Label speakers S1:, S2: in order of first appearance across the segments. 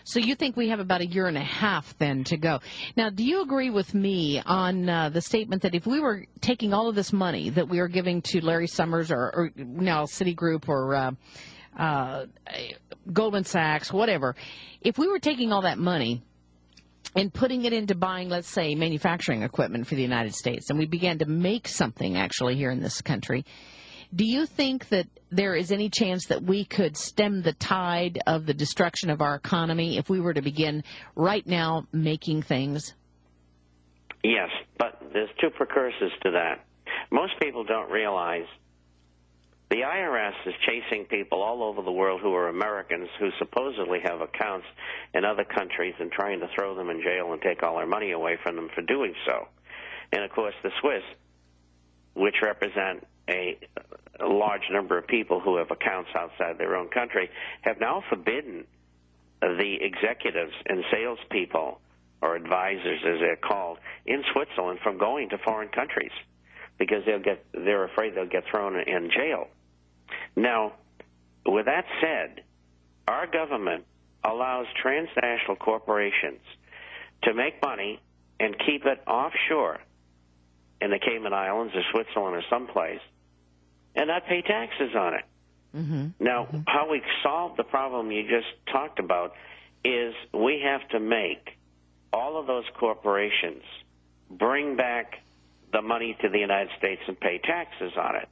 S1: So you think we have about a year and a half then to go. Now, do you agree with me on the statement that if we were taking all of this money that we are giving to Larry Summers or now Citigroup or Goldman Sachs, whatever, if we were taking all that money and putting it into buying, let's say, manufacturing equipment for the United States, and we began to make something actually here in this country, do you think that there is any chance that we could stem the tide of the destruction of our economy if we were to begin right now making things?
S2: Yes, but there's two precursors to that. Most people don't realize the IRS is chasing people all over the world who are Americans who supposedly have accounts in other countries and trying to throw them in jail and take all their money away from them for doing so. And, of course, the Swiss, which represent a large number of people who have accounts outside their own country, have now forbidden the executives and salespeople, or advisors as they're called, in Switzerland from going to foreign countries because they're afraid they'll get thrown in jail. Now, with that said, our government allows transnational corporations to make money and keep it offshore in the Cayman Islands or Switzerland or someplace and not pay taxes on it. Now, how we solve the problem you just talked about is we have to make all of those corporations bring back the money to the United States and pay taxes on it.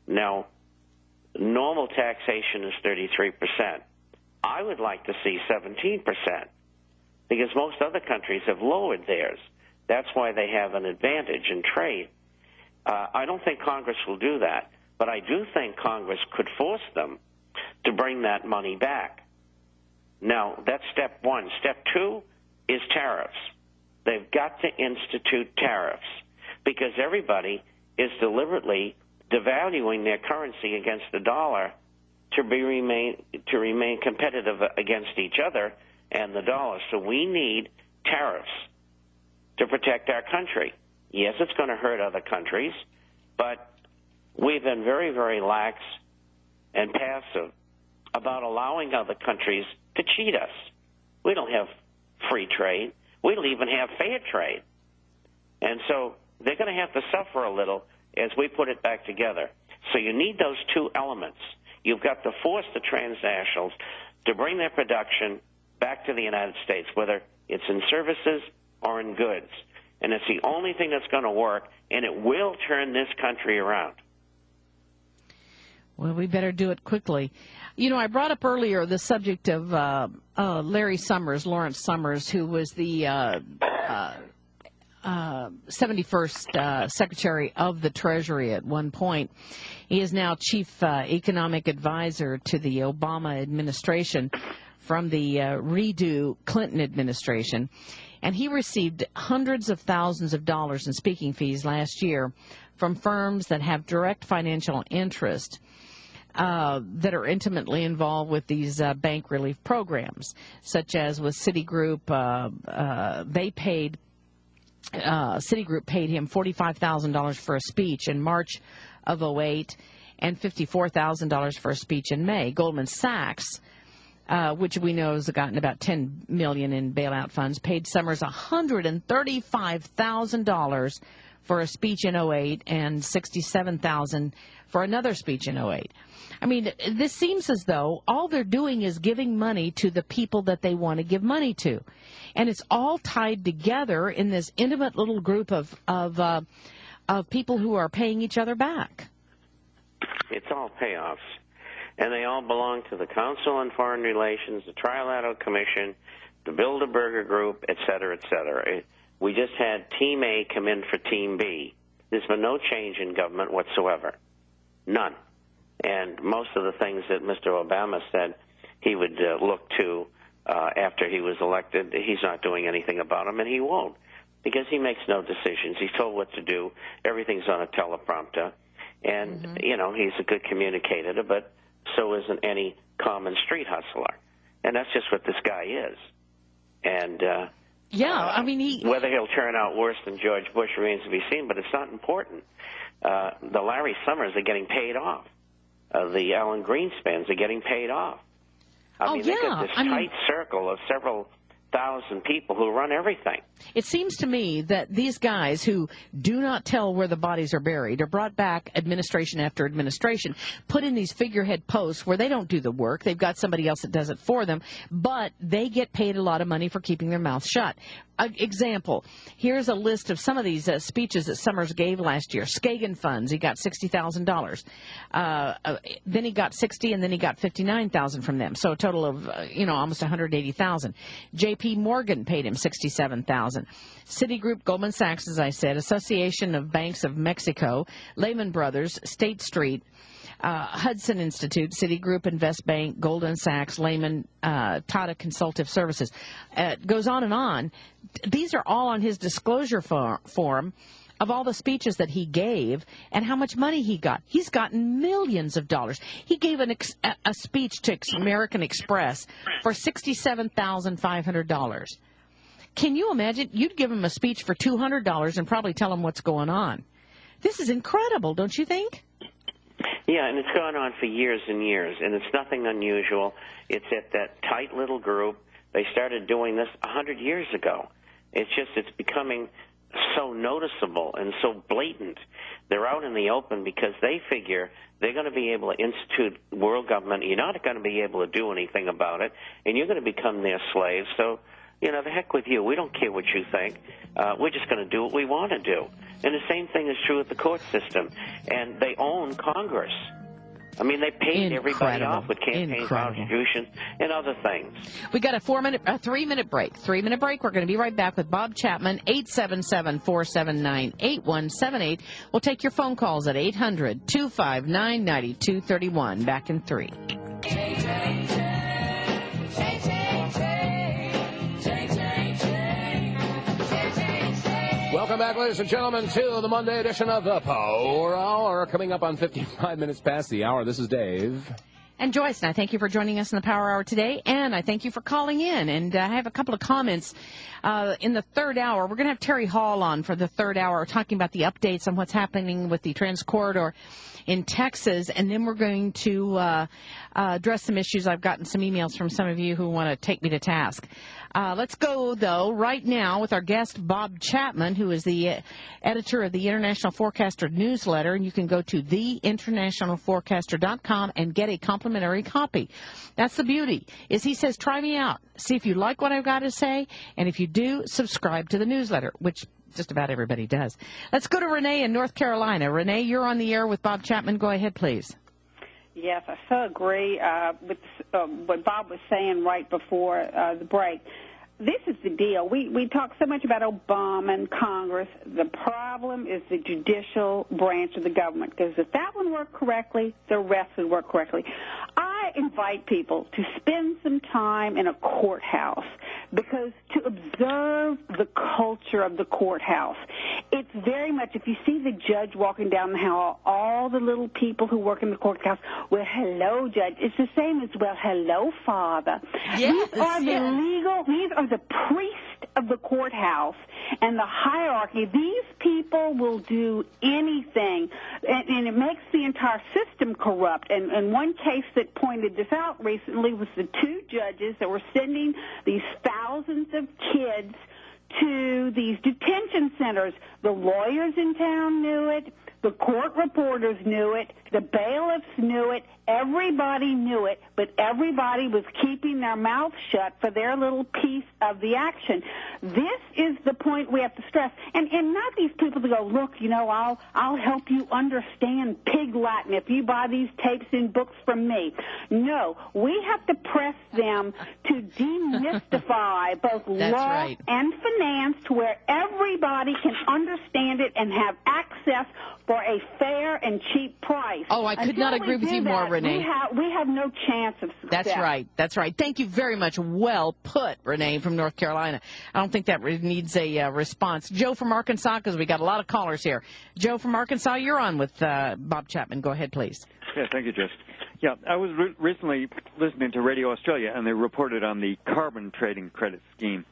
S2: Now, normal taxation is 33%. I would like to see 17% because most other countries have lowered theirs. That's why they have an advantage in trade. I don't think Congress will do that, but I do think Congress could force them to bring that money back. Now, that's step one. Step two is tariffs. They've got to institute tariffs because everybody is deliberately devaluing their currency against the dollar to remain competitive against each other and the dollar. So we need tariffs to protect our country. Yes, it's going to hurt other countries, but we've been very, very lax and passive about allowing other countries to cheat us. We don't have free trade. We don't even have fair trade. And so they're going to have to suffer a little as we put it back together. So you need those two elements. You've got to force the transnationals to bring their production back to the United States, whether it's in services or in goods. And it's the only thing that's going to work, and it will turn this country around.
S1: Well, we better do it quickly. You know, I brought up earlier the subject of Larry Summers, Lawrence Summers, who was the 71st Secretary of the Treasury at one point. He is now Chief Economic Advisor to the Obama administration from the redo Clinton administration. And he received hundreds of thousands of dollars in speaking fees last year from firms that have direct financial interest that are intimately involved with these bank relief programs, such as with Citigroup. Citigroup paid him $45,000 for a speech in March of 2008 and $54,000 for a speech in May. Goldman Sachs, which we know has gotten about $10 million in bailout funds, paid Summers $135,000 for a speech in 2008 and $67,000 for another speech in 2008. I mean, this seems as though all they're doing is giving money to the people that they want to give money to. And it's all tied together in this intimate little group of people who are paying each other back.
S2: It's all payoffs. And they all belong to the Council on Foreign Relations, the Trilateral Commission, the Bilderberger Group, et cetera, et cetera. We just had Team A come in for Team B. There's been no change in government whatsoever. None. And most of the things that Mr. Obama said he would look to after he was elected, he's not doing anything about them, and he won't, because he makes no decisions. He's told what to do. Everything's on a teleprompter. And, you know, he's a good communicator, but so isn't any common street hustler. And that's just what this guy is. And
S1: I mean,
S2: whether he'll turn out worse than George Bush remains to be seen, but it's not important. The Larry Summers are getting paid off. The Alan Greenspans are getting paid off. I mean, they've got this tight circle of several thousand people who run everything.
S1: It seems to me that these guys who do not tell where the bodies are buried are brought back administration after administration, put in these figurehead posts where they don't do the work. They've got somebody else that does it for them, but they get paid a lot of money for keeping their mouth shut. Example, here's a list of some of these speeches that Summers gave last year. Skagen Funds, he got $60,000. Then he got $60,000, and then he got $59,000 from them. So a total of, almost $180,000. J.P. Morgan paid him $67,000. Citigroup, Goldman Sachs, as I said, Association of Banks of Mexico, Lehman Brothers, State Street, Hudson Institute, Citigroup, Investbank, Goldman Sachs, Lehman, Tata Consultative Services. It goes on and on. These are all on his disclosure form of all the speeches that he gave and how much money he got. He's gotten millions of dollars. He gave a speech to American Express for $67,500. Can you imagine? You'd give him a speech for $200 and probably tell him what's going on. This is incredible, don't you think?
S2: Yeah, and it's gone on for years and years, and it's nothing unusual. It's at that tight little group. They started doing this 100 years ago. It's becoming so noticeable and so blatant. They're out in the open because they figure they're going to be able to institute world government. You're not going to be able to do anything about it, and you're going to become their slaves. So, the heck with you. We don't care what you think. We're just going to do what we want to do. And the same thing is true with the court system. And they own Congress. I mean, they paid everybody off with campaign contributions and other things. We got a
S1: 3-minute break. 3-minute break. We're going to be right back with Bob Chapman, 877-479-8178. We'll take your phone calls at 800-259-9231. Back in 3.
S3: Welcome back, ladies and gentlemen, to the Monday edition of the Power Hour. Coming up on 55 minutes past the hour, this is Dave.
S1: And Joyce, and I thank you for joining us in the Power Hour today, and I thank you for calling in. And I have a couple of comments in the third hour. We're going to have Terry Hall on for the third hour, talking about the updates on what's happening with the Transcorridor in Texas, and then we're going to address some issues. I've gotten some emails from some of you who want to take me to task. Let's go, though, right now with our guest, Bob Chapman, who is the editor of the International Forecaster newsletter, and you can go to theinternationalforecaster.com and get a complimentary copy. That's the beauty, is he says, try me out. See if you like what I've got to say, and if you do, subscribe to the newsletter, which just about everybody does. Let's go to Renee in North Carolina. Renee, you're on the air with Bob Chapman. Go ahead, please.
S4: Yes, I so agree with what Bob was saying right before the break. This is the deal. We talk so much about Obama and Congress. The problem is the judicial branch of the government, because if that one worked correctly, the rest would work correctly. I invite people to spend some time in a courthouse, because to observe the culture of the courthouse, it's very much, if you see the judge walking down the hall, all the little people who work in the courthouse, well, hello, judge. It's the same as, well, hello, father.
S1: Yes,
S4: these are the priests of the courthouse and the hierarchy. These people will do anything, and it makes the entire system corrupt. And one case that pointed this out recently was the 2 judges that were sending these thousands of kids to these detention centers. The lawyers in town knew it. The court reporters knew it. The bailiffs knew it. Everybody knew it, but everybody was keeping their mouth shut for their little piece of the action. This is the point we have to stress. And not these people to go, look, I'll help you understand Pig Latin if you buy these tapes and books from me. No, we have to press them to demystify both law and finance to where everybody can understand it and have access for a fair and cheap price.
S1: Oh, I could not agree with you more, Renee.
S4: We have no chance of success.
S1: That's right. Thank you very much. Well put, Renee from North Carolina. I don't think that needs a response. Joe from Arkansas, because we got a lot of callers here. Joe from Arkansas, you're on with Bob Chapman. Go ahead, please.
S5: Yeah, thank you, Jess. Yeah, I was recently listening to Radio Australia, and they reported on the carbon trading credit scheme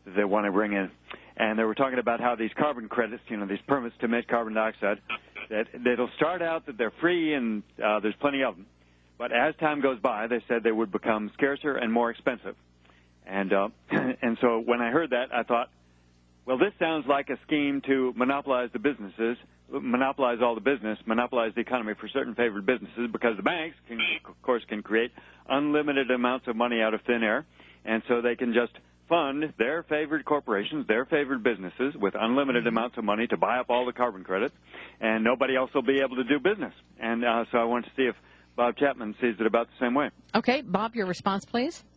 S5: that they want to bring in. And they were talking about how these carbon credits, these permits to emit carbon dioxide, that it'll start out that they're free and there's plenty of them. But as time goes by, they said they would become scarcer and more expensive. And and so when I heard that, I thought, well, this sounds like a scheme to monopolize the businesses, monopolize all the business, monopolize the economy for certain favored businesses, because the banks, of course, can create unlimited amounts of money out of thin air, and so they can just fund their favored corporations, their favored businesses with unlimited amounts of money to buy up all the carbon credits, and nobody else will be able to do business. And so I wanted to see if Bob Chapman sees it about the same way.
S1: Okay, Bob, your response, please.